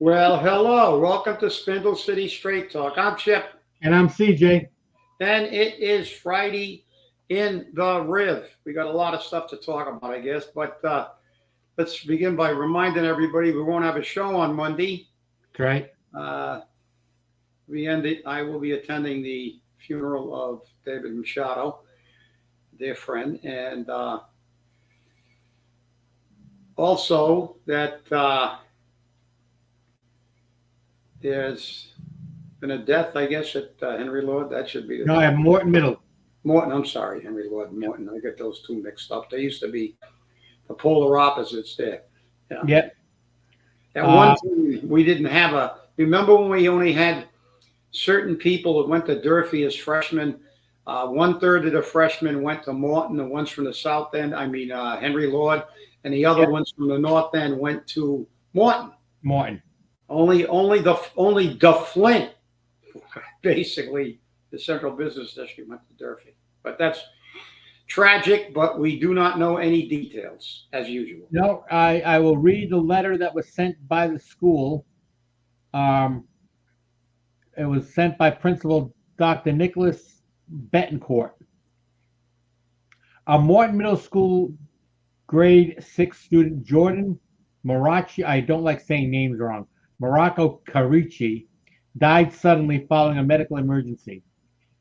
Well, hello. Welcome to Spindle City Straight Talk. I'm Chip, And I'm CJ. and it is Friday in the Riv. We got a lot of stuff to talk about, I guess, but let's begin by reminding everybody we won't have a show on Monday. That's right. Uh, I will be attending the funeral of David Machado, their friend, and also that there's been a death, I guess, at Henry Lord. That should be the No, I have Morton Middle. Morton. I'm sorry, Henry Lord and Morton. I get those two mixed up. They used to be the polar opposites there. Yeah. Yep. At one time, we didn't have a. Remember when we only had certain people that went to Durfee as freshmen? One third of the freshmen went to Morton. The ones from the south end, Henry Lord, and the other Yep. ones from the north end went to Morton. Morton. Only the Flint, basically, the Central Business District went to Durfee. But that's tragic, but we do not know any details, as usual. No, I will read the letter that was sent by the school. It was sent by Principal Dr. Nicholas Betancourt. A Morton Middle School grade 6 student, Jordan Marachi, I don't like saying names wrong, Morocco Carici, died suddenly following a medical emergency.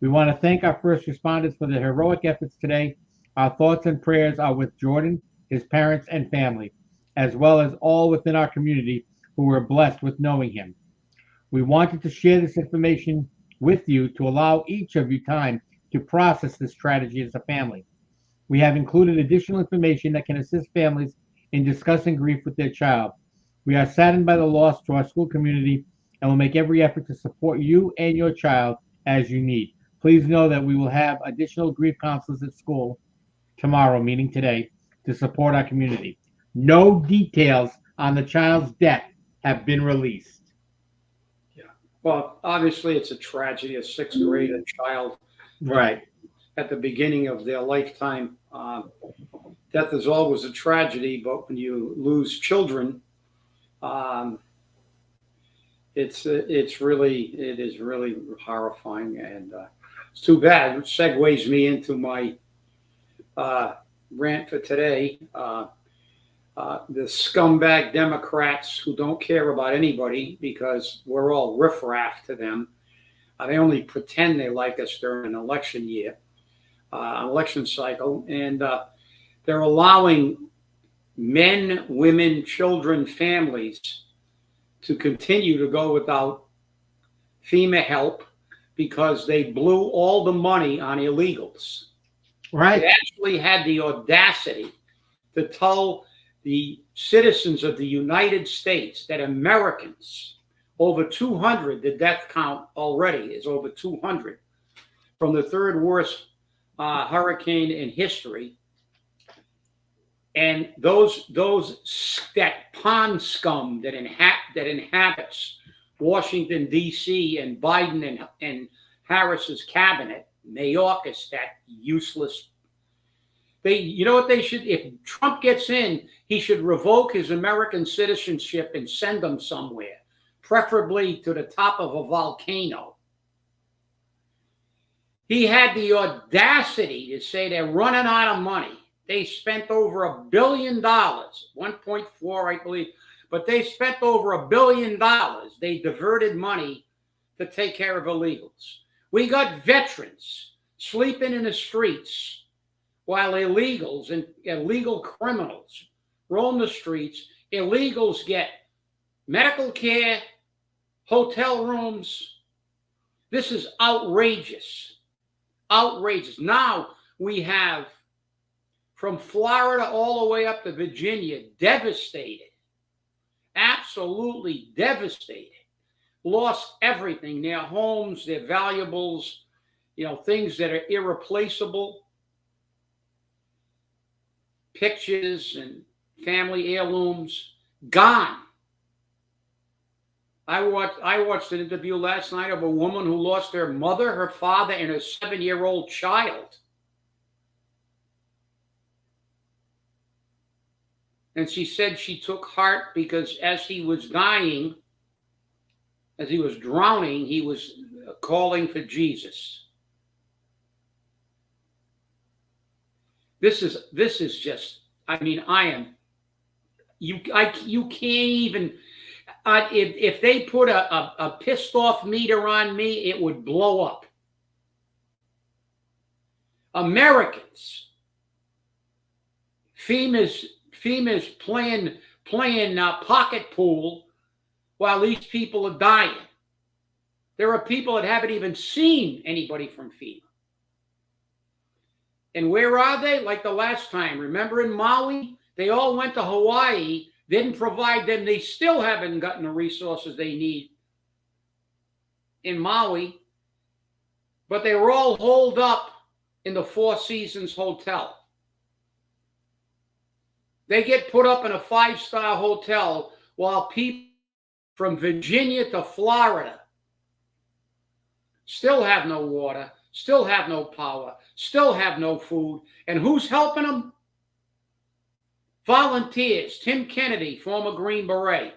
We want to thank our first responders for their heroic efforts today. Our thoughts and prayers are with Jordan, his parents, and family, as well as all within our community who were blessed with knowing him. We wanted to share this information with you to allow each of you time to process this tragedy as a family. We have included additional information that can assist families in discussing grief with their child. We are saddened by the loss to our school community and will make every effort to support you and your child as you need. Please know that we will have additional grief counselors at school tomorrow, meaning today, to support our community. No details on the child's death have been released. Yeah. Well, obviously, it's a tragedy. A sixth grader child Right. at the beginning of their lifetime. Death is always a tragedy, but when you lose children, um, it is really horrifying, and it's too bad. It segues me into my rant for today. The scumbag Democrats who don't care about anybody because we're all riffraff to them. They only pretend they like us during an election year, election cycle, and they're allowing men, women, children, families to continue to go without FEMA help because they blew all the money on illegals. Right. They actually had the audacity to tell the citizens of the United States that Americans, over 200, the death count already is over 200, from the third worst hurricane in history. And that pond scum that inhabits Washington, D.C. and Biden and Harris's cabinet, Mayorkas, that useless. You know what they should, if Trump gets in, he should revoke his American citizenship and send him somewhere, preferably to the top of a volcano. He had the audacity to say they're running out of money. They spent over $1 billion, 1.4, I believe, but they spent over $1 billion. They diverted money to take care of illegals. We got veterans sleeping in the streets while illegals and illegal criminals roam the streets. Illegals get medical care, hotel rooms. This is outrageous. Outrageous. Now we have from Florida all the way up to Virginia, devastated, absolutely devastated, lost everything, their homes, their valuables, things that are irreplaceable, pictures and family heirlooms, gone. I watched an interview last night of a woman who lost her mother, her father, and her 7-year-old child. And she said she took heart because as he was dying, as he was drowning, he was calling for Jesus. This is just, I mean, you can't even, if they put a pissed off meter on me, it would blow up. Americans, FEMA's playing pocket pool while these people are dying. There are people that haven't even seen anybody from FEMA. And where are they? Like the last time. Remember in Maui? They all went to Hawaii, didn't provide them. They still haven't gotten the resources they need in Maui. But they were all holed up in the Four Seasons Hotel. They get put up in a 5-star hotel while people from Virginia to Florida still have no water, still have no power, still have no food. And who's helping them? Volunteers. Tim Kennedy, former Green Beret,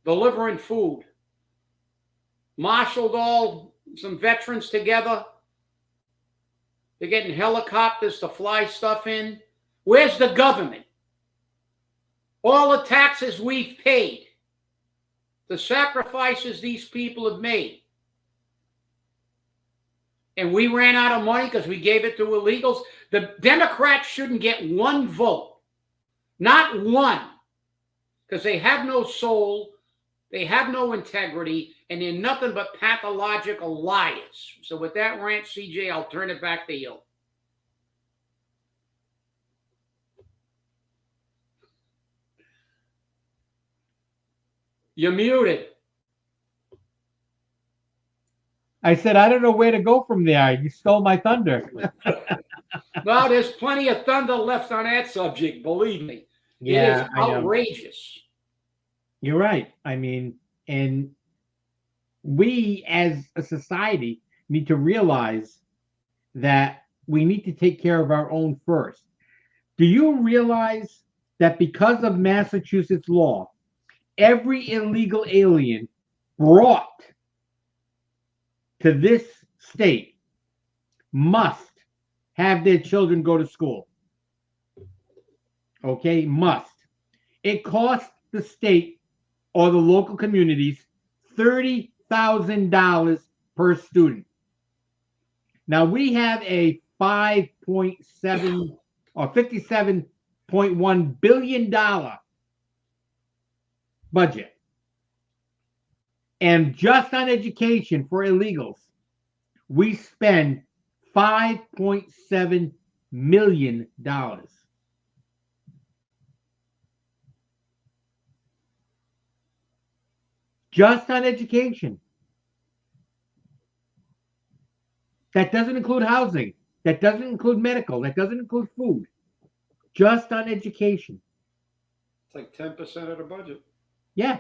delivering food. Marshaled some veterans together. They're getting helicopters to fly stuff in. Where's the government? All the taxes we've paid, the sacrifices these people have made. And we ran out of money because we gave it to illegals. The Democrats shouldn't get one vote. Not one. Because they have no soul, they have no integrity, and they're nothing but pathological liars. So with that rant, CJ, I'll turn it back to you. You're muted. I said, I don't know where to go from there. You stole my thunder. Well, there's plenty of thunder left on that subject, believe me. Yeah, it is outrageous. You're right. I mean, and we as a society need to realize that we need to take care of our own first. Do you realize that because of Massachusetts law, every illegal alien brought to this state must have their children go to school? Okay, must. It costs the state or the local communities $30,000 per student. Now we have a 5.7 or $57.1 billion budget. And just on education for illegals, we spend $5.7 million. Just on education. That doesn't include housing. That doesn't include medical. That doesn't include food. Just on education. It's like 10% of the budget. Yeah.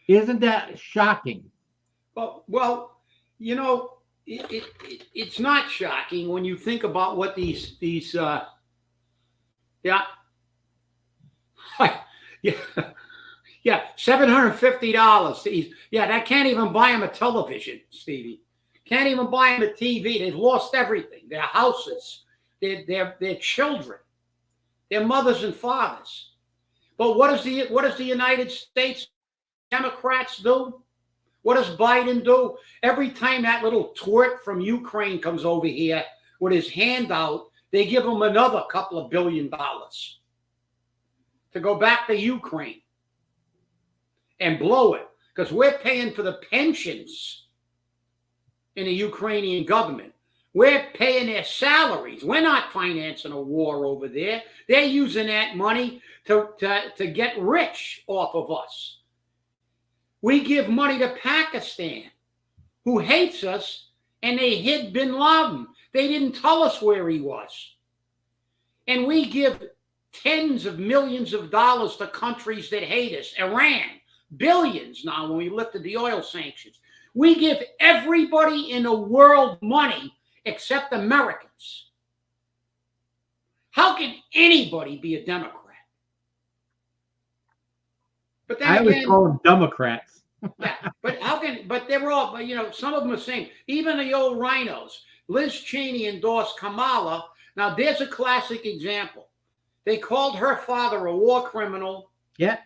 Isn't that shocking? Well, you know, it's not shocking when you think about what these yeah. Yeah, $750. Yeah, that can't even buy them a television, Stevie. Can't even buy them a TV. They've lost everything. Their houses, their children, their mothers and fathers. But what does the United States Democrats do? What does Biden do? Every time that little twerp from Ukraine comes over here with his hand out, they give him another couple of $2 billion to go back to Ukraine and blow it, because we're paying for the pensions in the Ukrainian government. We're paying their salaries. We're not financing a war over there. They're using that money to get rich off of us. We give money to Pakistan, who hates us, and they hid bin Laden. They didn't tell us where he was. And we give tens of millions of dollars to countries that hate us. Iran, billions now when we lifted the oil sanctions. We give everybody in the world money except Americans. How can anybody be a Democrat? But then I always call them Democrats. Yeah, but how can? But they're all. But some of them are saying. Even the old rhinos. Liz Cheney endorsed Kamala. Now there's a classic example. They called her father a war criminal. Yeah.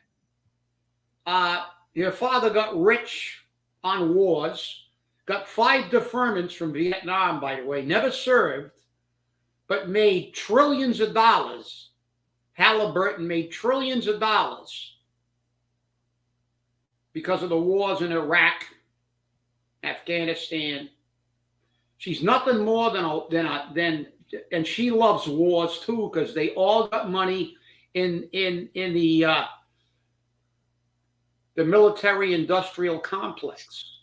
Your father got rich on wars. Got 5 deferments from Vietnam, by the way. Never served, but made trillions of dollars. Halliburton made trillions of dollars because of the wars in Iraq, Afghanistan. She's nothing more than and she loves wars too, because they all got money in the military-industrial complex.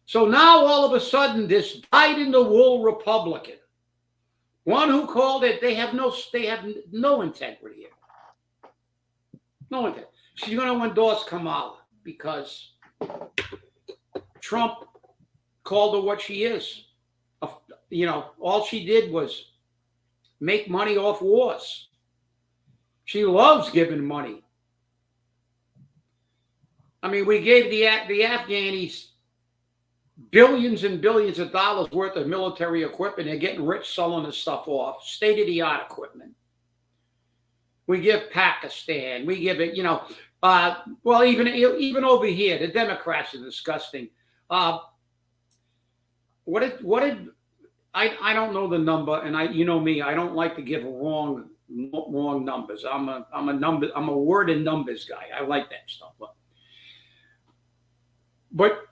So now all of a sudden, this dyed-in-the-wool Republican, one who called it, they have no integrity here. No integrity. She's going to endorse Kamala because Trump called her what she is. All she did was make money off wars. She loves giving money. I mean, we gave the Afghanis billions and billions of dollars worth of military equipment. They're getting rich selling this stuff off. State-of-the-art equipment. We give Pakistan. We give it, well, even over here, the Democrats are disgusting. What did I don't know the number, and you know me, I don't like to give wrong numbers. I'm a word and numbers guy. I like that stuff. But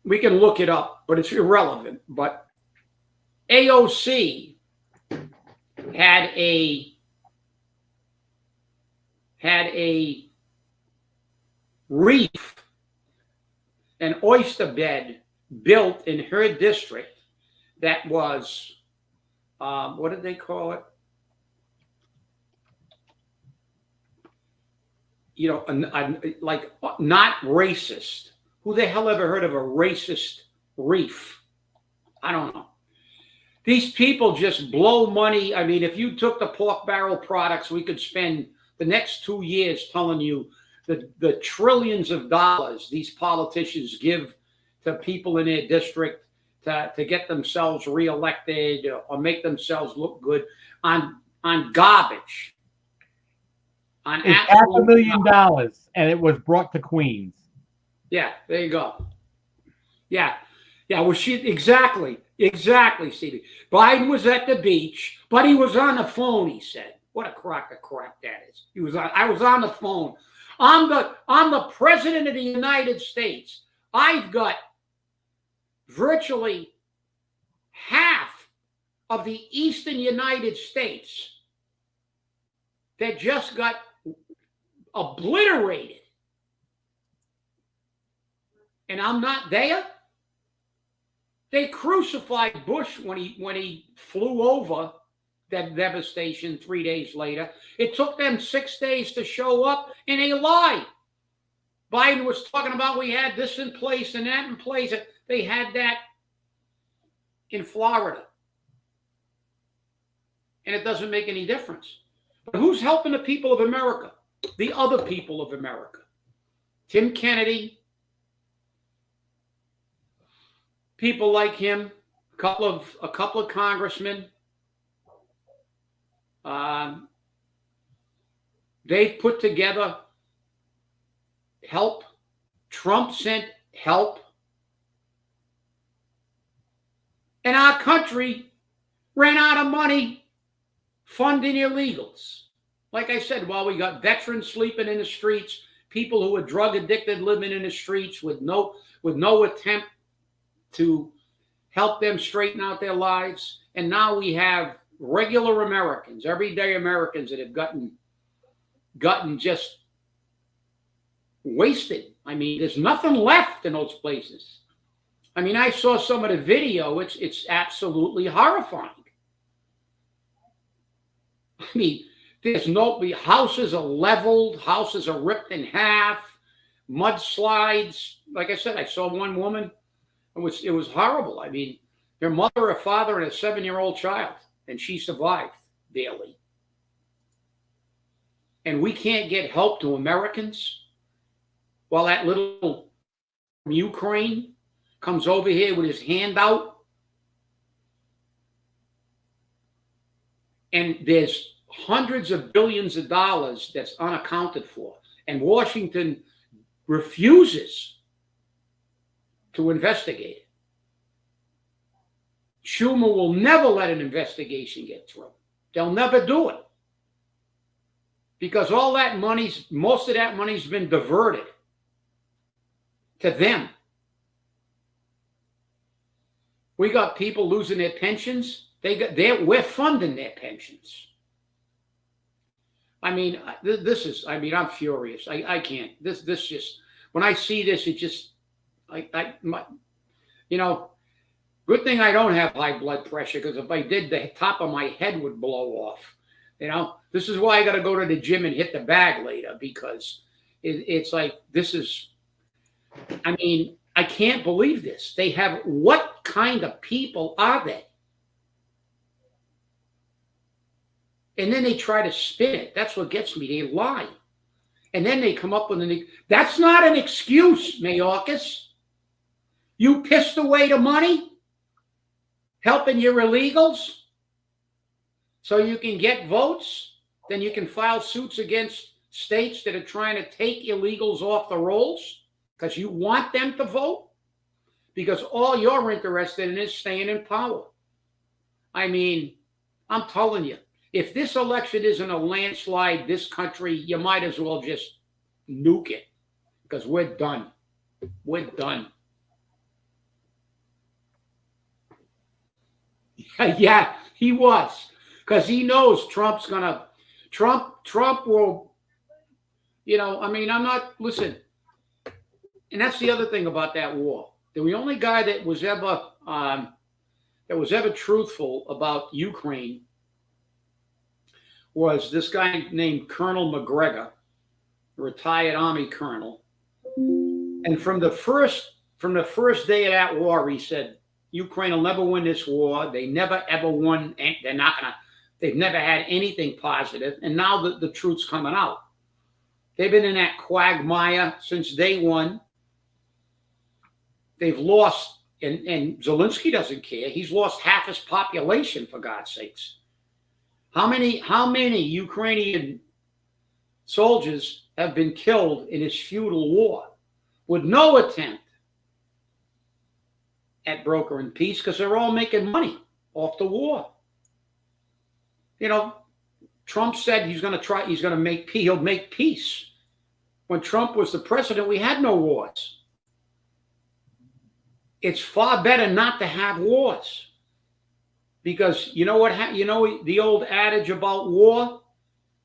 we can look it up, but it's irrelevant. But AOC had a reef, an oyster bed built in her district that was, what did they call it? Like not racist. Who the hell ever heard of a racist reef? I don't know. These people just blow money. I mean, if you took the pork barrel products, we could spend the next 2 years telling you the trillions of dollars these politicians give to people in their district to get themselves reelected or make themselves look good on garbage. It's $500,000, and it was brought to Queens. Yeah, there you go. Yeah. Well, exactly, Stevie. Biden was at the beach, but he was on the phone. He said, "What a crock of crap that is." I was on the phone. I'm the president of the United States. I've got virtually half of the eastern United States that just got obliterated. And I'm not there. They crucified Bush when he flew over that devastation 3 days later. It took them 6 days to show up, and they lied. Biden was talking about we had this in place and that in place. They had that in Florida. And it doesn't make any difference. But who's helping the people of America? The other people of America. Tim Kennedy, people like him, a couple of congressmen. They've put together help. Trump sent help. And our country ran out of money funding illegals. Like I said, while we got veterans sleeping in the streets, people who are drug addicted living in the streets with no attempt to help them straighten out their lives. And now we have regular Americans, everyday Americans that have gotten just wasted. I mean, there's nothing left in those places. I mean, I saw some of the video. It's absolutely horrifying. I mean, houses are leveled, houses are ripped in half, mudslides. Like I said, I saw one woman. It was horrible. I mean, their mother, a father, and a 7-year-old child, and she survived barely. And we can't get help to Americans while that little from Ukraine comes over here with his hand out, and there's hundreds of billions of dollars that's unaccounted for, and Washington refuses to investigate it. Schumer will never let an investigation get through. They'll never do it. Because all that most of that money's been diverted to them. We got people losing their pensions. We're funding their pensions. I mean, I'm furious. I can't. This just, when I see this, it just, good thing I don't have high blood pressure, because if I did, the top of my head would blow off. This is why I got to go to the gym and hit the bag later, because it's like, this is, I can't believe this. They have, what kind of people are they? And then they try to spin it. That's what gets me. They lie. And then they come up with that's not an excuse, Mayorkas. You pissed away the money, helping your illegals, so you can get votes. Then you can file suits against states that are trying to take illegals off the rolls because you want them to vote, because all you're interested in is staying in power. I'm telling you, if this election isn't a landslide, this country, you might as well just nuke it, because we're done. We're done. Yeah, he was, because he knows Trump will, listen, and that's the other thing about that war. The only guy that was ever truthful about Ukraine was this guy named Colonel McGregor, a retired Army colonel. And from the first day of that war, he said, Ukraine will never win this war. They never ever won. They've never had anything positive. And now the truth's coming out. They've been in that quagmire since day one. They've lost, and Zelensky doesn't care. He's lost half his population, for God's sakes. How many Ukrainian soldiers have been killed in this feudal war with no attempt at brokering peace, because they're all making money off the war? Trump said he'll make peace. When Trump was the president, we had no wars. It's far better not to have wars. Because you know what? The old adage about war: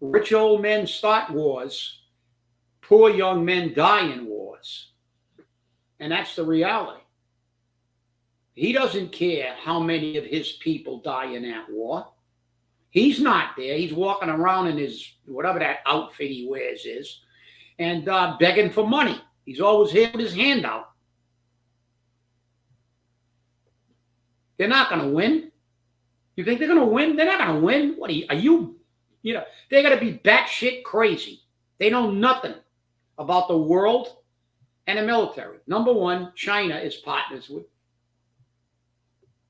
rich old men start wars, poor young men die in wars. And that's the reality. He doesn't care how many of his people die in that war. He's not there. He's walking around in his, whatever that outfit he wears is, and begging for money. He's always here with his hand out. They're not going to win. You think they're going to win? They're not going to win. What are you? They got to be batshit crazy. They know nothing about the world and the military. Number one, China is partners with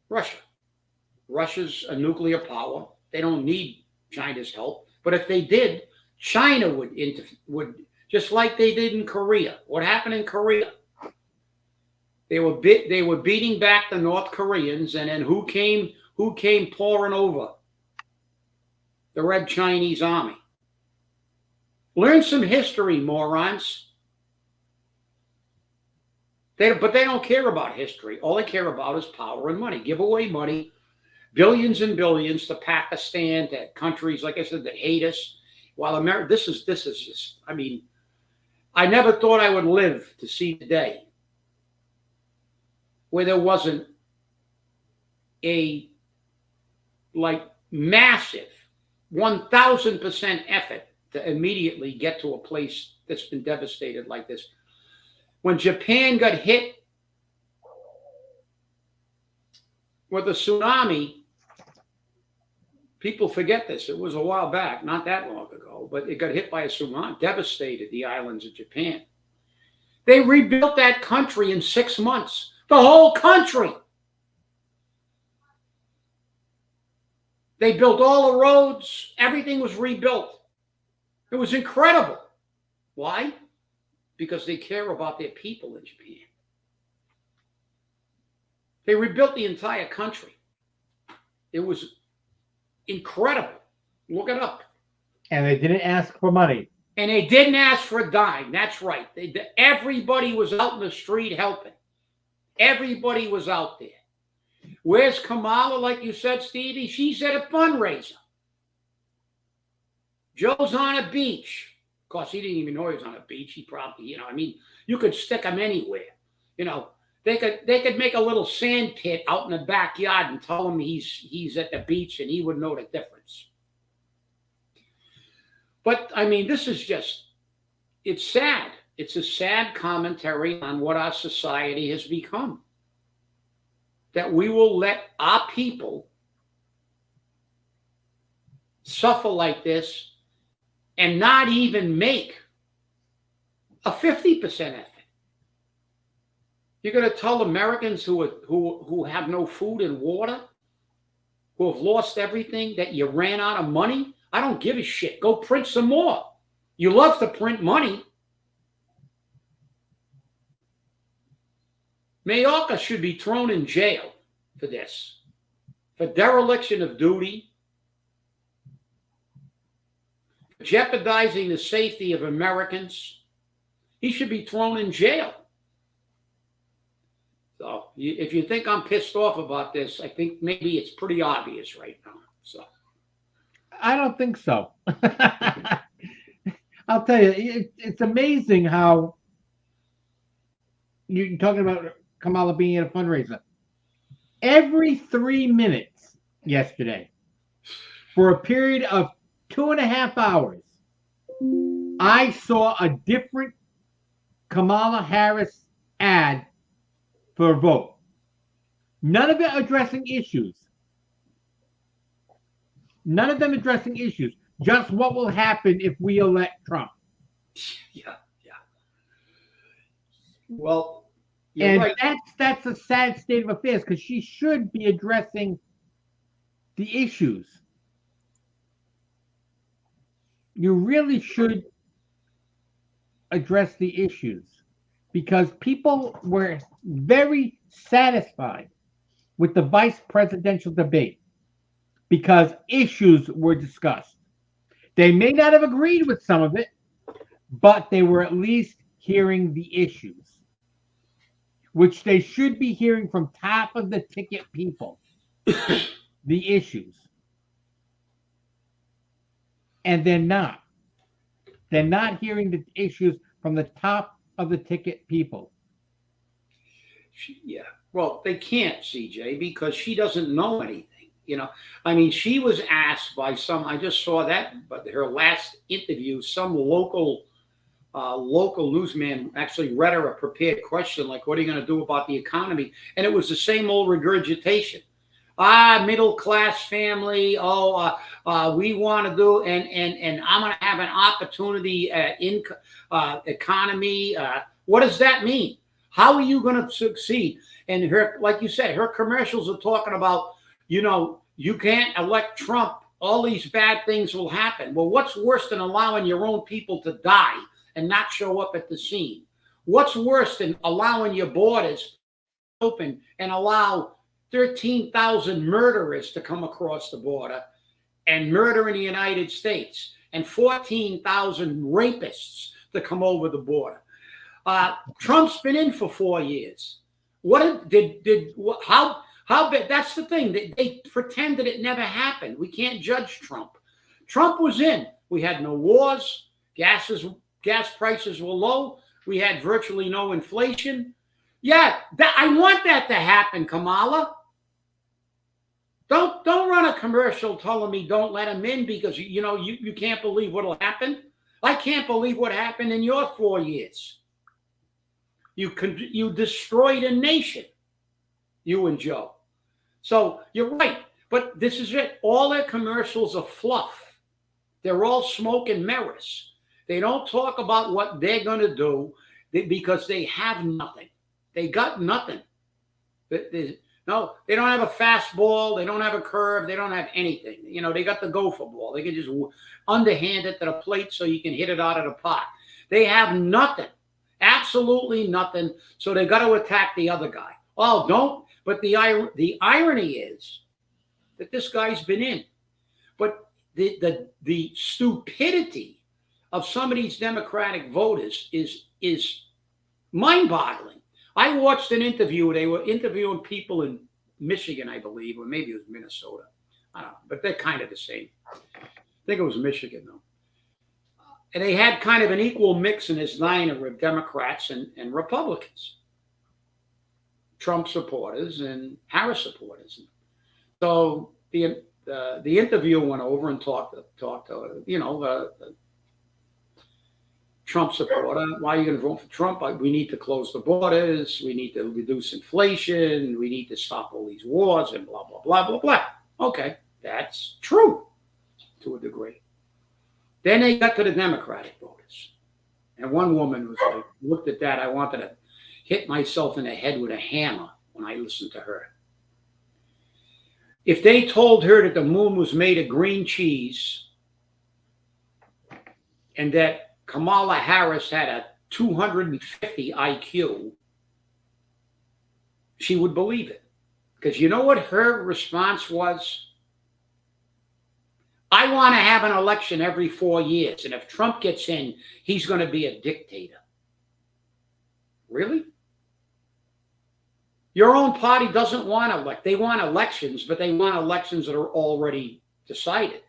Russia. Russia's a nuclear power. They don't need China's help. But if they did, China would just like they did in Korea. What happened in Korea? They were beating back the North Koreans, and then who came pouring over? The Red Chinese Army. Learn some history, morons. But they don't care about history. All they care about is power and money. Give away money, billions and billions, to Pakistan, to countries, like I said, that hate us. While America, this is just, I never thought I would live to see the day where there wasn't a massive 1,000% effort to immediately get to a place that's been devastated like this. When Japan got hit with a tsunami, people forget this. It was a while back, not that long ago, but it got hit by a tsunami, devastated the islands of Japan. They rebuilt that country in 6 months. The whole country. They built all the roads. Everything was rebuilt. It was incredible. Why? Because they care about their people in Japan. They rebuilt the entire country. It was incredible. Look it up. And they didn't ask for money. And they didn't ask for a dime. That's right. Everybody was out in the street helping. Everybody was out there. Where's Kamala, like you said, Stevie? She's at a fundraiser. Joe's on a beach. Of course, he didn't even know he was on a beach. He probably, you could stick him anywhere. They could make a little sand pit out in the backyard and tell him he's at the beach and he would know the difference. But, this is it's sad. It's a sad commentary on what our society has become. That we will let our people suffer like this and not even make a 50% effort. You're going to tell Americans who have no food and water, who have lost everything, that you ran out of money? I don't give a shit. Go print some more. You love to print money. Mayorkas should be thrown in jail for this, for dereliction of duty, jeopardizing the safety of Americans. He should be thrown in jail. So if you think I'm pissed off about this, I think maybe it's pretty obvious right now. So I don't think so. I'll tell you, it's amazing how you're talking about Kamala being at a fundraiser. Every 3 minutes yesterday, for a period of 2.5 hours, I saw a different Kamala Harris ad for a vote. None of it addressing issues. None of them addressing issues. Just what will happen if we elect Trump. Yeah. Well, and right. that's a sad state of affairs, because she should be addressing the issues. You really should address the issues, because people were very satisfied with the vice presidential debate because issues were discussed. They may not have agreed with some of it, but they were at least hearing the issues, which they should be hearing from top of the ticket people, the issues. And they're not. They're not hearing the issues from the top of the ticket people. Yeah. Well, they can't, CJ, because she doesn't know anything. She was asked by I just saw that, but her last interview, some local newsman actually read her a prepared question, like, what are you going to do about the economy? And it was the same old regurgitation. Middle class family. We want to do, and I'm going to have an opportunity economy. What does that mean? How are you going to succeed? And her, like you said, her commercials are talking about, you can't elect Trump. All these bad things will happen. Well, what's worse than allowing your own people to die and not show up at the scene? What's worse than allowing your borders open and allow 13,000 murderers to come across the border and murder in the United States, and 14,000 rapists to come over the border? Trump's been in for 4 years. How bad? That's the thing. They pretended it never happened. We can't judge Trump. Trump was in. We had no wars. Gas prices were low. We had virtually no inflation. Yeah, I want that to happen, Kamala. Don't run a commercial telling me don't let him in because you can't believe what'll happen. I can't believe what happened in your 4 years. You destroyed a nation, you and Joe. So you're right, but this is it. All their commercials are fluff. They're all smoke and mirrors. They don't talk about what they're going to do. because they have nothing. They got nothing. No, they don't have a fastball. They don't have a curve. They don't have anything. You know, they got the gopher ball. They can just underhand it to the plate so you can hit it out of the park. They have nothing, absolutely nothing. So they got to attack the other guy. Oh, don't. But the irony is that this guy's been in. But the stupidity of some of these Democratic voters is mind-boggling. I watched an interview. They were interviewing people in Michigan, I believe, or maybe it was Minnesota. I don't know, but they're kind of the same. I think it was Michigan, though. And they had kind of an equal mix in this diner of Democrats and Republicans, Trump supporters and Harris supporters. So the interviewer went over and talked to the Trump supporter. Why are you going to vote for Trump? We need to close the borders. We need to reduce inflation. We need to stop all these wars and blah, blah, blah, blah, blah. Okay, that's true to a degree. Then they got to the Democratic voters. And one woman was like, looked at that. I wanted to hit myself in the head with a hammer when I listened to her. If they told her that the moon was made of green cheese and that Kamala Harris had a 250 IQ, she would believe it. Because you know what her response was? I want to have an election every 4 years. And if Trump gets in, he's going to be a dictator. Really? Your own party doesn't want to elect. They want elections, but they want elections that are already decided.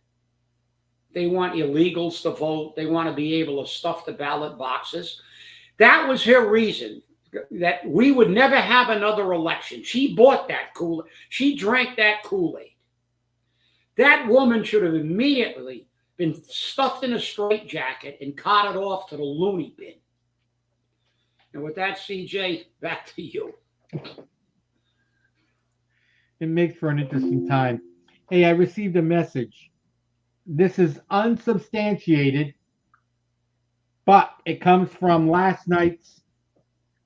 They want illegals to vote. They want to be able to stuff the ballot boxes. That was her reason, that we would never have another election. She bought that Kool-Aid. She drank that Kool-Aid. That woman should have immediately been stuffed in a straitjacket and carted off to the loony bin. And with that, CJ, back to you. It makes for an interesting time. Hey, I received a message. This is unsubstantiated, but it comes from last night's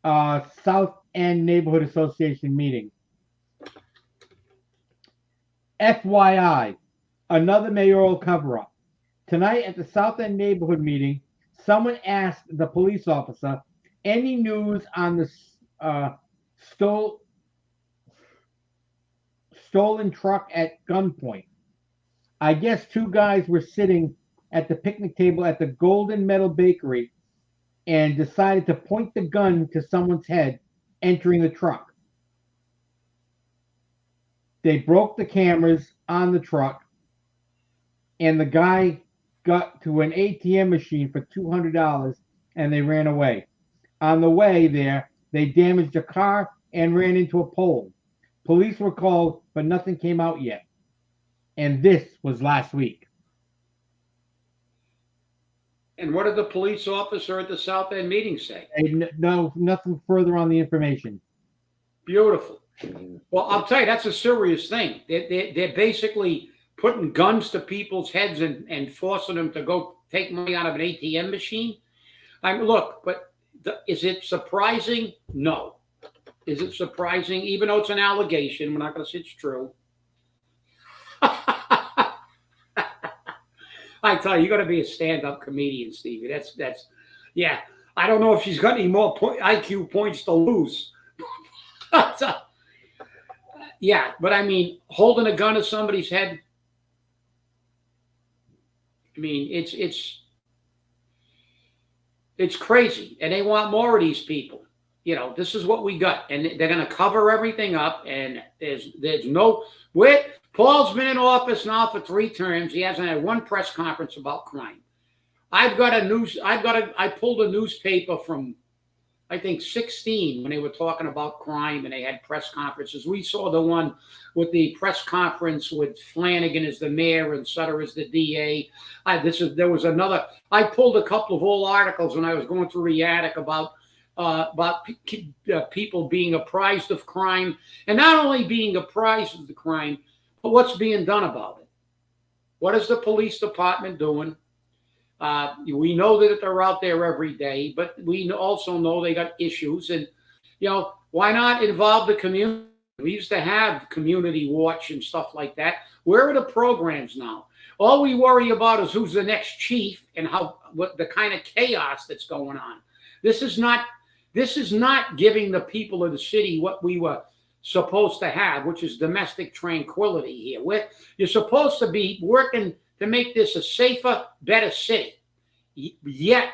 South End Neighborhood Association meeting. FYI, another mayoral cover-up. Tonight at the South End Neighborhood meeting, someone asked the police officer, any news on the stolen truck at gunpoint? I guess two guys were sitting at the picnic table at the Golden Metal Bakery and decided to point the gun to someone's head entering the truck. They broke the cameras on the truck, and the guy got to an ATM machine for $200, and they ran away. On the way there, they damaged a car and ran into a pole. Police were called, but nothing came out yet. And this was last week. And what did the police officer at the South End meeting say? No, nothing further on the information. Beautiful. Well, I'll tell you, that's a serious thing. They're basically putting guns to people's heads and forcing them to go take money out of an ATM machine. I mean, look, but is it surprising? No. Is it surprising? Even though it's an allegation, we're not going to say it's true. I tell you, you got to be a stand-up comedian, Stevie. That's yeah. I don't know if she's got any more IQ points to lose. Yeah, but I mean, holding a gun to somebody's head. I mean, it's crazy, and they want more of these people. You know, this is what we got, and they're going to cover everything up. And there's no. Paul's been in office now for 3 terms. He hasn't had one press conference about crime. I pulled a newspaper from, I think, 16 when they were talking about crime and they had press conferences. We saw the one with the press conference with Flanagan as the mayor and Sutter as the DA. There was another. I pulled a couple of old articles when I was going through the attic about people being apprised of crime, and not only being apprised of the crime, but what's being done about it. What is the police department doing? We know that they're out there every day, but we also know they got issues. And, why not involve the community? We used to have community watch and stuff like that. Where are the programs now? All we worry about is who's the next chief and what the kind of chaos that's going on. This is not giving the people of the city what we were supposed to have, which is domestic tranquility here. You're supposed to be working to make this a safer, better city. Yet,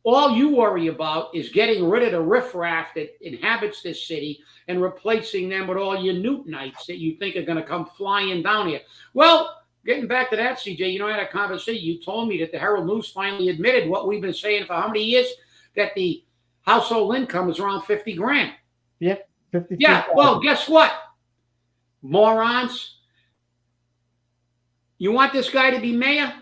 all you worry about is getting rid of the riffraff that inhabits this city and replacing them with all your Newtonites that you think are going to come flying down here. Well, getting back to that, CJ, I had a conversation. You told me that the Herald News finally admitted what we've been saying for how many years, that the household income is around 50 grand. Yep. 50. Yeah. Well, guess what? Morons. You want this guy to be mayor?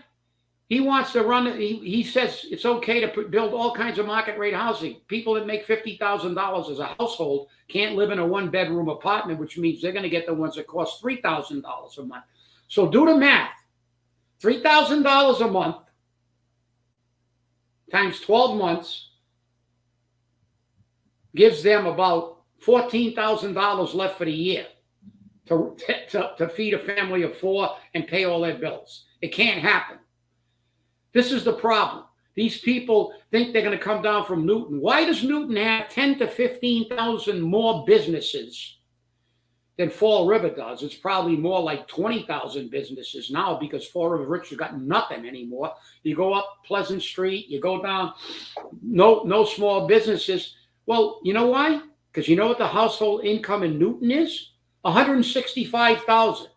He wants to run. He says it's okay to build all kinds of market rate housing. People that make $50,000 as a household can't live in a 1-bedroom apartment, which means they're going to get the ones that cost $3,000 a month. So do the math. $3,000 a month times 12 months gives them about $14,000 left for the year to feed a family of 4 and pay all their bills. It can't happen. This is the problem. These people think they're going to come down from Newton. Why does Newton have 10 to 15,000 more businesses than Fall River does? It's probably more like 20,000 businesses now because Fall River Rich has got nothing anymore. You go up Pleasant Street, you go down, no small businesses. Well, you know why? Because you know what the household income in Newton is? $165,000.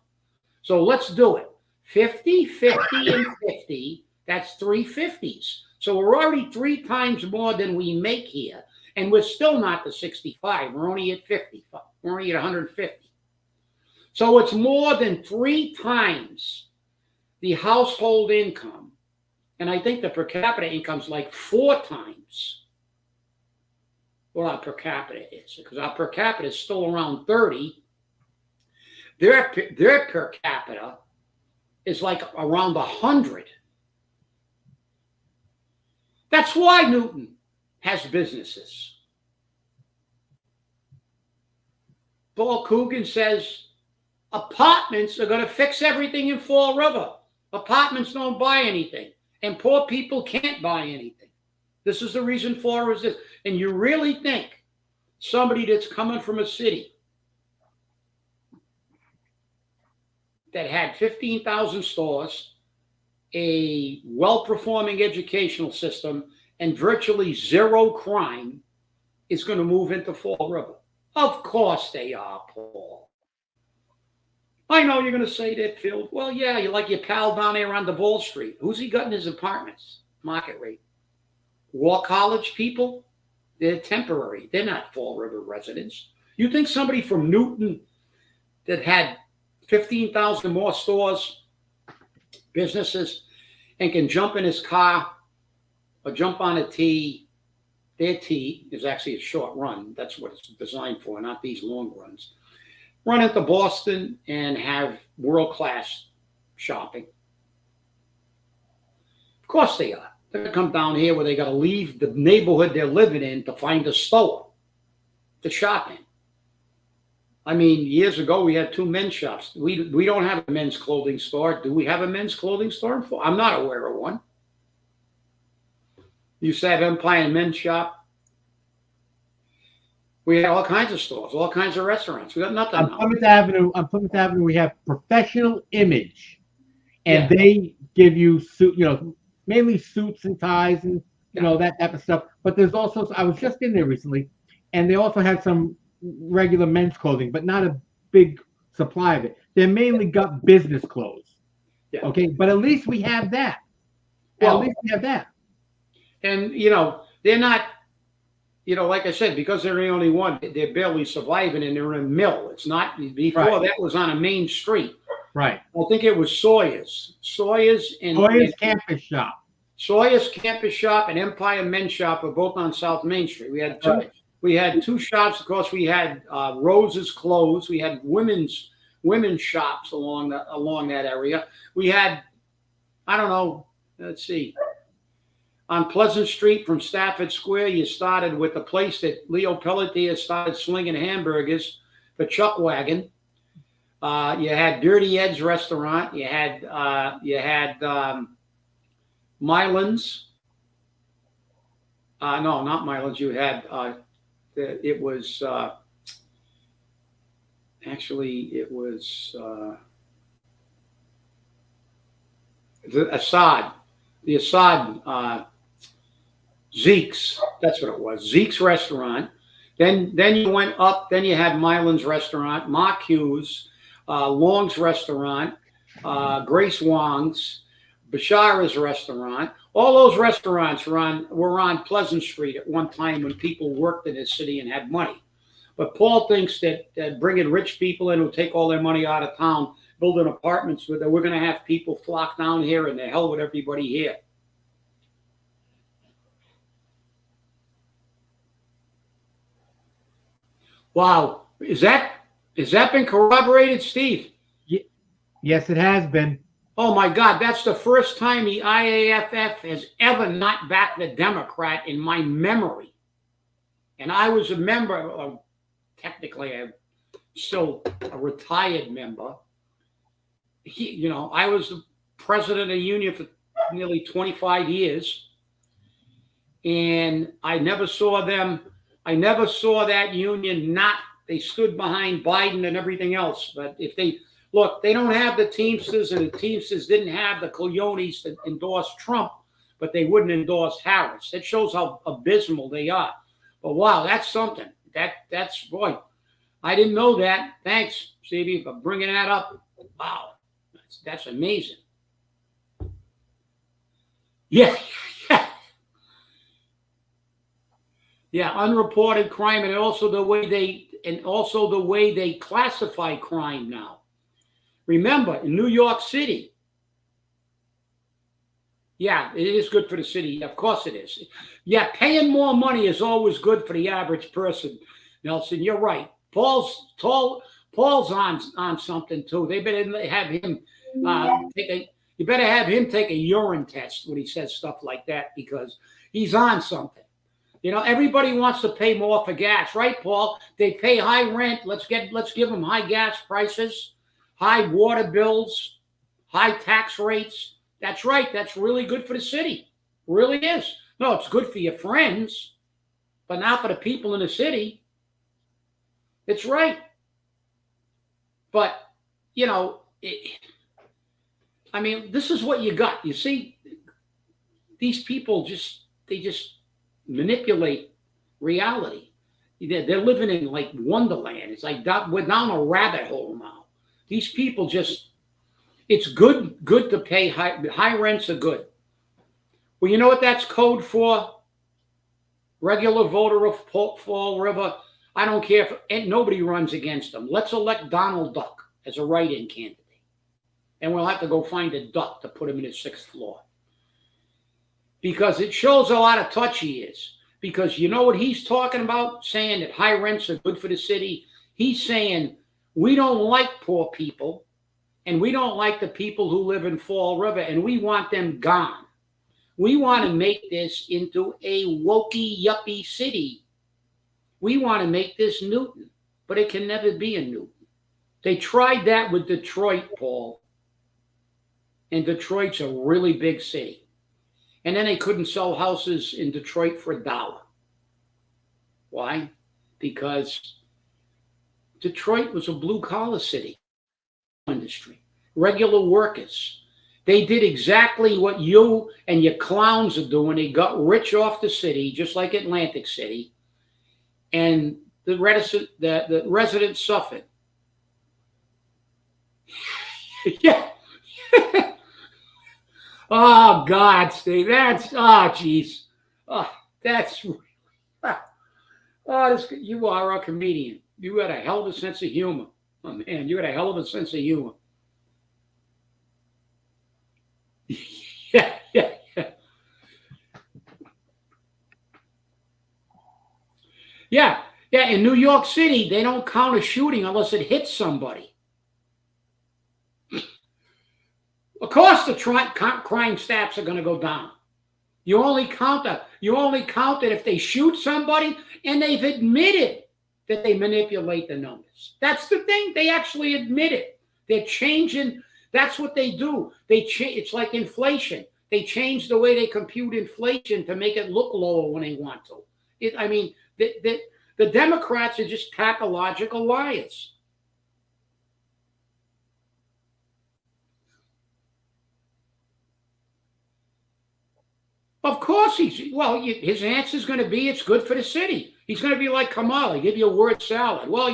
So let's do it. 50, 50, and 50. That's 3 50s. So we're already 3 times more than we make here. And we're still not the 65. We're only at 50. We're only at 150. So it's more than 3 times the household income. And I think the per capita income is like 4 times what our per capita is. Because our per capita is still around 30. Their per capita is like around 100. That's why Newton has businesses. Paul Coogan says apartments are going to fix everything in Fall River. Apartments don't buy anything, and poor people can't buy anything. This is the reason Fall River is this. And you really think somebody that's coming from a city that had 15,000 stores, a well-performing educational system, and virtually zero crime is going to move into Fall River? Of course they are, Paul. I know you're going to say that, Phil. Well, yeah, you like your pal down there on Duval Street. Who's he got in his apartments? Market rate. War College people? They're temporary. They're not Fall River residents. You think somebody from Newton that had 15,000 more stores, businesses, and can jump in his car or jump on a T? Their T is actually a short run. That's what it's designed for, not these long runs. Run into Boston and have world-class shopping. Of course they are. They're going to come down here where they got to leave the neighborhood they're living in to find a store to shop in. I mean, years ago, we had 2 men's shops. We don't have a men's clothing store. Do we have a men's clothing store? I'm not aware of one. You used to have Empire Men's Shop. We had all kinds of stores, all kinds of restaurants. We got nothing. On Plymouth Avenue, we have Professional Image, and they give you mainly suits and ties and that type of stuff. But there's also, I was just in there recently, and they also had some regular men's clothing, but not a big supply of it. They're mainly got business clothes. Yeah. Okay, but at least we have that. Well, at least we have that. And they're not, like I said, because they're the only one, they're barely surviving, and they're in a mill. It's not before that was on a main street. Right. I think it was Sawyer's Campus Shop. Sawyer's Campus Shop and Empire Men's Shop are both on South Main Street. We had 2. Right. We had 2 shops. Of course, we had Rose's Clothes. We had women's shops along that area. We had, I don't know, let's see, on Pleasant Street from Stafford Square, you started with the place that Leo Pelletier started slinging hamburgers for Chuck Wagon. You had Dirty Ed's restaurant. You had Mylan's. No, not Mylan's. You had it was the Assad. The Assad, Zeke's, that's what it was, Zeke's restaurant. Then you went up, then you had Mylan's restaurant, Mark Hughes, Long's restaurant, Grace Wong's, Bashara's restaurant. All those restaurants were on Pleasant Street at one time when people worked in this city and had money. But Paul thinks that bringing rich people in who take all their money out of town, building apartments with it, we're going to have people flock down here and the hell with everybody here. Wow. Is that been corroborated, Steve? Yes, it has been. Oh my God, that's the first time the IAFF has ever not backed a Democrat in my memory. And I was a member, technically I'm still a retired member. I was the president of the union for nearly 25 years. And I never saw that union they stood behind Biden and everything else. But if they don't have the Teamsters, and the Teamsters didn't have the Cleones to endorse Trump, but they wouldn't endorse Harris. That shows how abysmal they are. But wow, that's something. That's boy, I didn't know that. Thanks, Stevie, for bringing that up. Wow, that's amazing. Yeah. Yeah, unreported crime, and also the way they classify crime now. Remember, in New York City, yeah, it is good for the city. Of course it is. Yeah, paying more money is always good for the average person. Nelson, you're right. Paul's on something too. They better have him you better have him take a urine test when he says stuff like that, because he's on something. Everybody wants to pay more for gas, right, Paul? They pay high rent. Let's give them high gas prices, high water bills, high tax rates. That's right. That's really good for the city. Really is. No, it's good for your friends, but not for the people in the city. It's right. But, this is what you got. You see, these people just manipulate reality. They're living in like Wonderland. It's like we're down a rabbit hole now. These people it's good to pay high rents are good. Well, you know what that's code for? Regular voter of Fall River. I don't care if nobody runs against them. Let's elect Donald Duck as a write-in candidate. And we'll have to go find a duck to put him in the 6th floor. Because it shows how out of touch he is. Because you know what he's talking about? Saying that high rents are good for the city. He's saying we don't like poor people, and we don't like the people who live in Fall River, and we want them gone. We want to make this into a wokey, yuppie city. We want to make this Newton, but it can never be a Newton. They tried that with Detroit, Paul. And Detroit's a really big city. And then they couldn't sell houses in Detroit for $1. Why? Because Detroit was a blue-collar city. Industry. Regular workers. They did exactly what you and your clowns are doing. They got rich off the city, just like Atlantic City. And the residents suffered. Yeah. Oh, God, Steve. Jeez. You are a comedian. You got a hell of a sense of humor. Oh, man, you got a hell of a sense of humor. Yeah. Yeah. In New York City, they don't count a shooting unless it hits somebody. Of course, the crime stats are going to go down. You only count it if they shoot somebody and they've admitted that they manipulate the numbers. That's the thing. They actually admit it. They're changing. That's what they do. It's like inflation. They change the way they compute inflation to make it look lower when they want to. The Democrats are just pathological liars. Of course his answer is going to be it's good for the city. He's going to be like Kamala, give you a word salad. Well,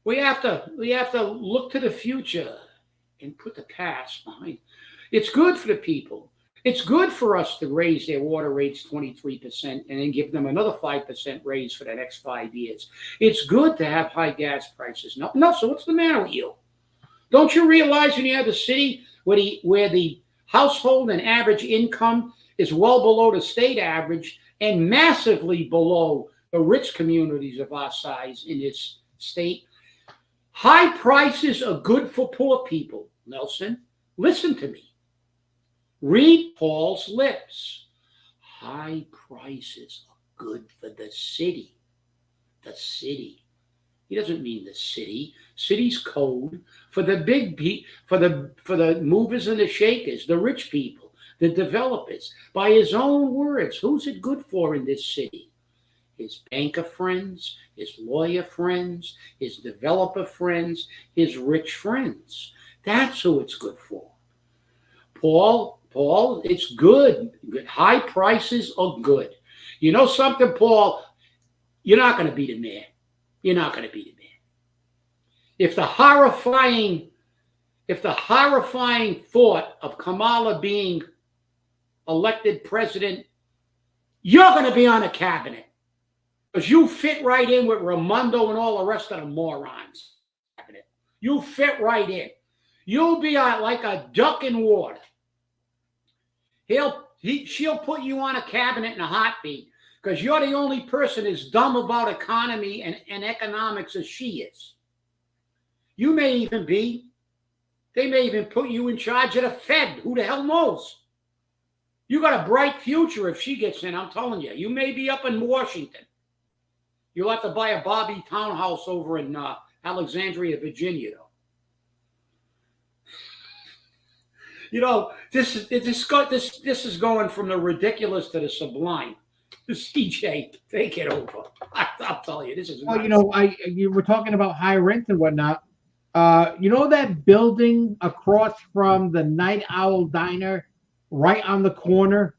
we have to look to the future and put the past behind. It's good for the people. It's good for us to raise their water rates 23% and then give them another 5% raise for the next 5 years. It's good to have high gas prices. No, so what's the matter with you? Don't you realize when you have a city where the household and average income is well below the state average and massively below the rich communities of our size in this state? High prices are good for poor people, Nelson. Listen to me. Read Paul's lips. High prices are good for the city. The city. He doesn't mean the city. City's code for the for the movers and the shakers, the rich people, the developers. By his own words, who's it good for in this city? His banker friends, his lawyer friends, his developer friends, his rich friends. That's who it's good for. Paul, it's good. High prices are good. You know something, Paul? You're not going to be the mayor. You're not going to be the mayor. If the horrifying thought of Kamala being elected president, you're going to be on a cabinet. Because you fit right in with Raimondo and all the rest of the morons. You fit right in. You'll be like a duck in water. She'll put you on a cabinet in a heartbeat because you're the only person as dumb about economy and economics as she is. They may even put you in charge of the Fed. Who the hell knows? You got a bright future if she gets in, I'm telling you. You may be up in Washington. You'll have to buy a Bobby townhouse over in Alexandria, Virginia, though. This is going from the ridiculous to the sublime. CJ, take it over. I'll tell you, this is. Well, you were talking about high rents and whatnot. That building across from the Night Owl Diner, right on the corner.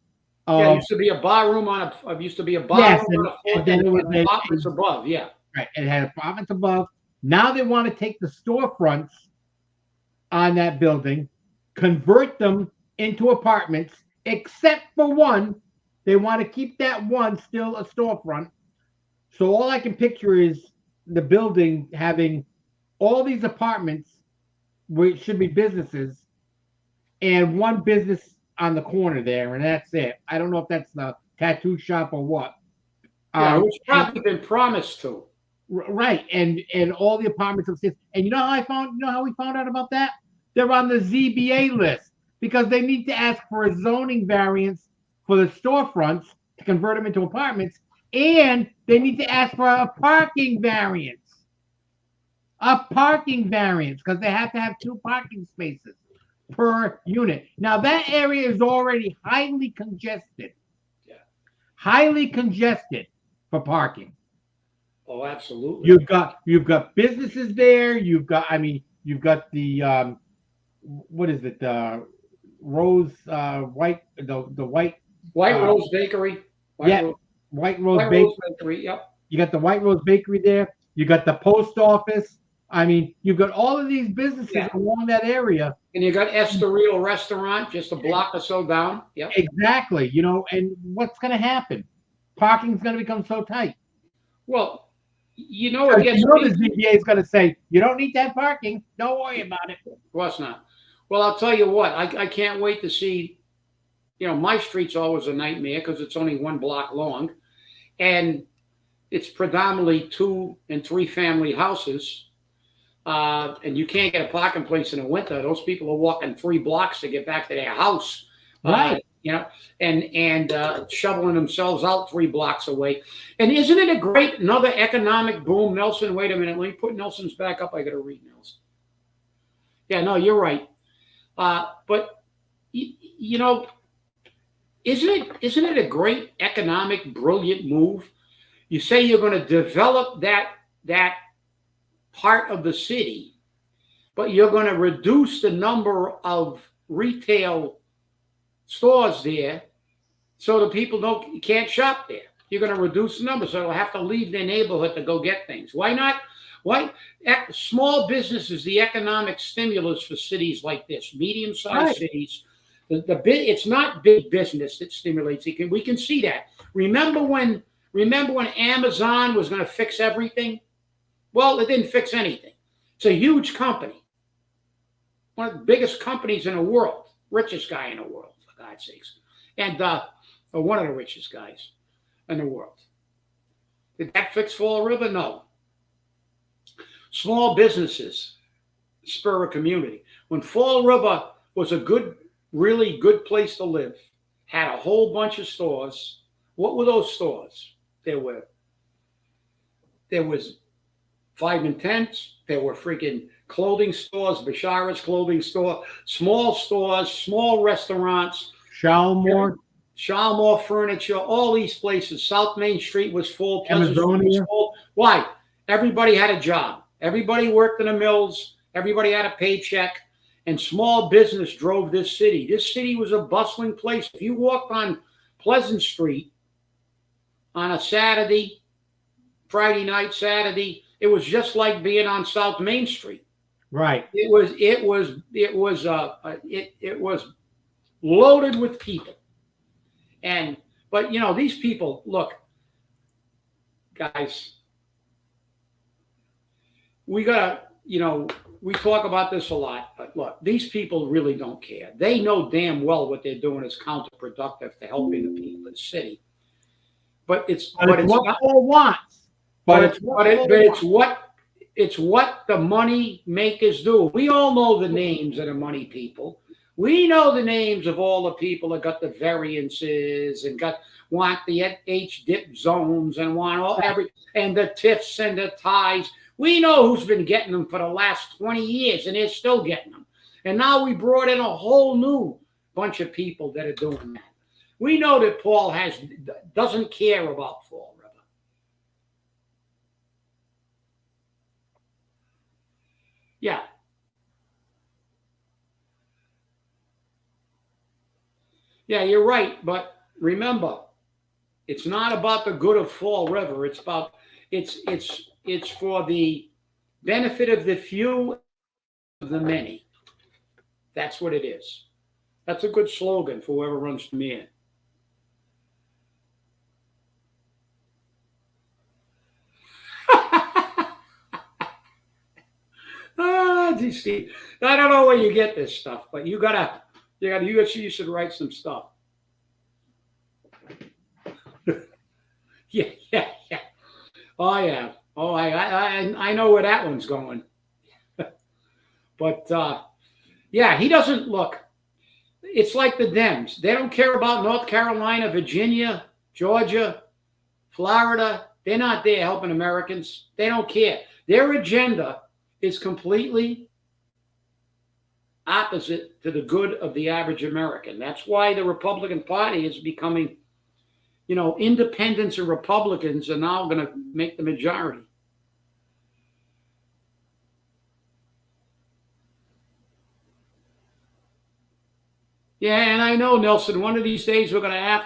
It used to be a bar room on a floor, and then it was apartments above. Yeah, right. It had apartments above. Now they want to take the storefronts on that building, convert them into apartments, except for one. They want to keep that one still a storefront. So all I can picture is the building having all these apartments, which should be businesses, and one business on the corner there, and that's it. I don't know if that's the tattoo shop or what. Which probably been promised to. Right, and all the apartments upstairs. And you know how we found out about that? They're on the ZBA list because they need to ask for a zoning variance for the storefronts to convert them into apartments, and they need to ask for a parking variance. A parking variance because they have to have 2 parking spaces per unit. Now that area is already highly congested. Yeah. Highly congested for parking. Oh, absolutely. You've got businesses there. You've got the what is it? Rose White Rose Bakery. White Rose Bakery. Yep. You got the White Rose Bakery there. You got the post office. I mean, you've got all of these businesses along that area. And you got Estoril Restaurant just a block or so down. Yep. Exactly. And what's going to happen? Parking's going to become so tight. Well, the ZBA is going to say, you don't need to have parking. Don't worry about it. Of course not. Well, I'll tell you what. I can't wait to see, my street's always a nightmare because it's only 1 block long. And it's predominantly 2 and 3 family houses. And you can't get a parking place in the winter. Those people are walking 3 blocks to get back to their house Right. You know, and shoveling themselves out 3 blocks away. And isn't it a great another economic boom, Nelson? Wait a minute, let me put Nelson's back up. I got to read Nelson. Yeah, no, you're right. But you know, isn't it a great economic, brilliant move? You say you're going to develop that part of the city, but you're going to reduce the number of retail stores there, so the people can't shop there. You're going to reduce the number, so they'll have to leave their neighborhood to go get things. Why not? Why small business is the economic stimulus for cities like this, medium-sized cities. It's not big business that stimulates it. We can see that. Remember when Amazon was going to fix everything? Well, it didn't fix anything. It's a huge company, one of the biggest companies in the world, richest guy in the world, for God's sakes, and one of the richest guys in the world. Did that fix Fall River? No. Small businesses spur a community. When Fall River was a really good place to live, had a whole bunch of stores. What were those stores? There was 5 and 10s. There were freaking clothing stores, Bashara's clothing store, small stores, small restaurants. Shalmore Furniture, all these places. South Main Street was full. Amazonia. Was full. Why? Everybody had a job. Everybody worked in the mills. Everybody had a paycheck. And small business drove this city. This city was a bustling place. If you walked on Pleasant Street on a Saturday, Friday night, Saturday, it was just like being on South Main Street. Right. It was loaded with people. But you know, these people, look, guys, we gotta, you know, we talk about this a lot, but look, these people really don't care. They know damn well what they're doing is counterproductive to helping the people in the city. But it's what Paul wants. It's what the money makers do. We all know the names of the money people. We know the names of all the people that got the variances and want the H-dip zones and want and the TIFs and the ties. We know who's been getting them for the last 20 years, and they're still getting them. And now we brought in a whole new bunch of people that are doing that. We know that Paul doesn't care about Fall River. Yeah. Yeah, you're right. But remember, it's not about the good of Fall River. It's for the benefit of the few, of the many. That's what it is. That's a good slogan for whoever runs for mayor. Steve, I don't know where you get this stuff, but you should write some stuff. Yeah. Oh yeah. Oh, I know where that one's going. But yeah, he doesn't look. It's like the Dems. They don't care about North Carolina, Virginia, Georgia, Florida. They're not there helping Americans. They don't care. Their agenda is completely opposite to the good of the average American. That's why the Republican Party is becoming, you know, independents and Republicans are now going to make the majority. Yeah, and I know, Nelson, one of these days we're going to have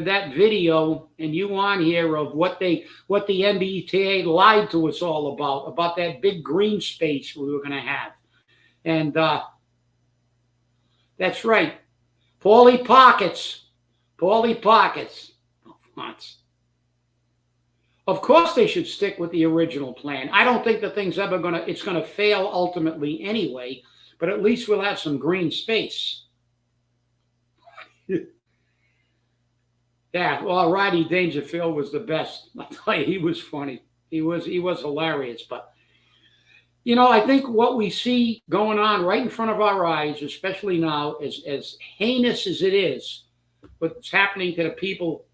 that video and you on here of what the MBTA lied to us all about that big green space we were going to have. And that's right. Paulie Pockets. Of course they should stick with the original plan. I don't think the thing's it's going to fail ultimately anyway, but at least we'll have some green space. Yeah, well, Rodney Dangerfield was the best. I'll tell you, he was funny. He was hilarious. But I think what we see going on right in front of our eyes, especially now, as heinous as it is, what's happening to the people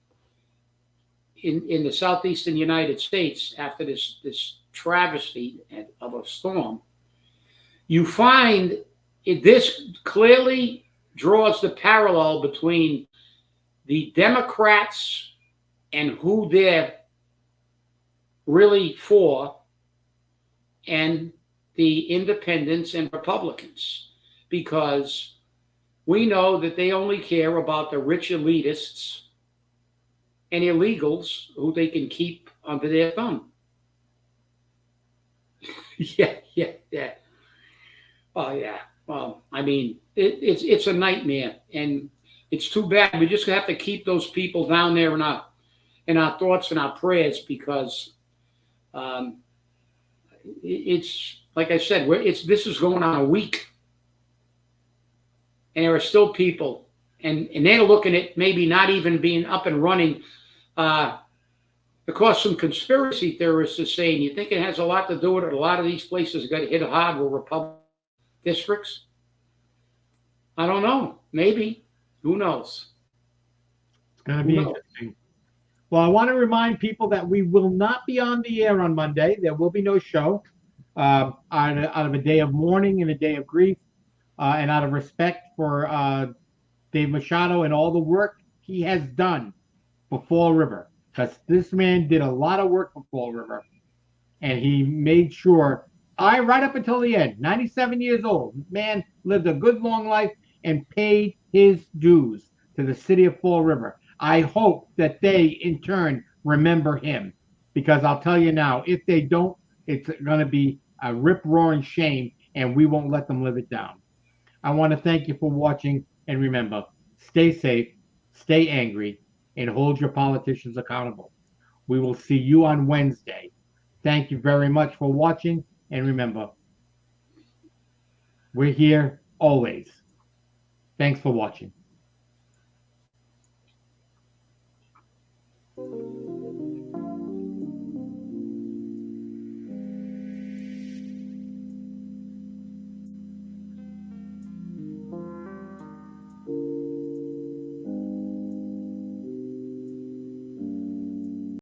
in the southeastern United States after this travesty of a storm, you find this clearly draws the parallel between the Democrats and who they're really for, and the independents and Republicans, because we know that they only care about the rich elitists and illegals who they can keep under their thumb. Yeah. Oh, yeah. Well, I mean, it's a nightmare, and it's too bad. We just have to keep those people down there in our thoughts and our prayers, because it's like I said, this is going on a week, and there are still people, and they're looking at maybe not even being up and running. Because some conspiracy theorists are saying, you think it has a lot to do with it? A lot of these places got hit hard with Republican districts. I don't know. Maybe. Who knows? It's going to be interesting. Well, I want to remind people that we will not be on the air on Monday. There will be no show. Out of a day of mourning and a day of grief, and out of respect for Dave Machado and all the work he has done for Fall River. Because this man did a lot of work for Fall River, and he made sure, right up until the end, 97 years old, man lived a good long life and paid his dues to the city of Fall River. I hope that they, in turn, remember him, because I'll tell you now, if they don't, it's going to be a rip-roaring shame, and we won't let them live it down. I want to thank you for watching, and remember, stay safe, stay angry, and hold your politicians accountable. We will see you on Wednesday. Thank you very much for watching, and remember, we're here always. Thanks for watching.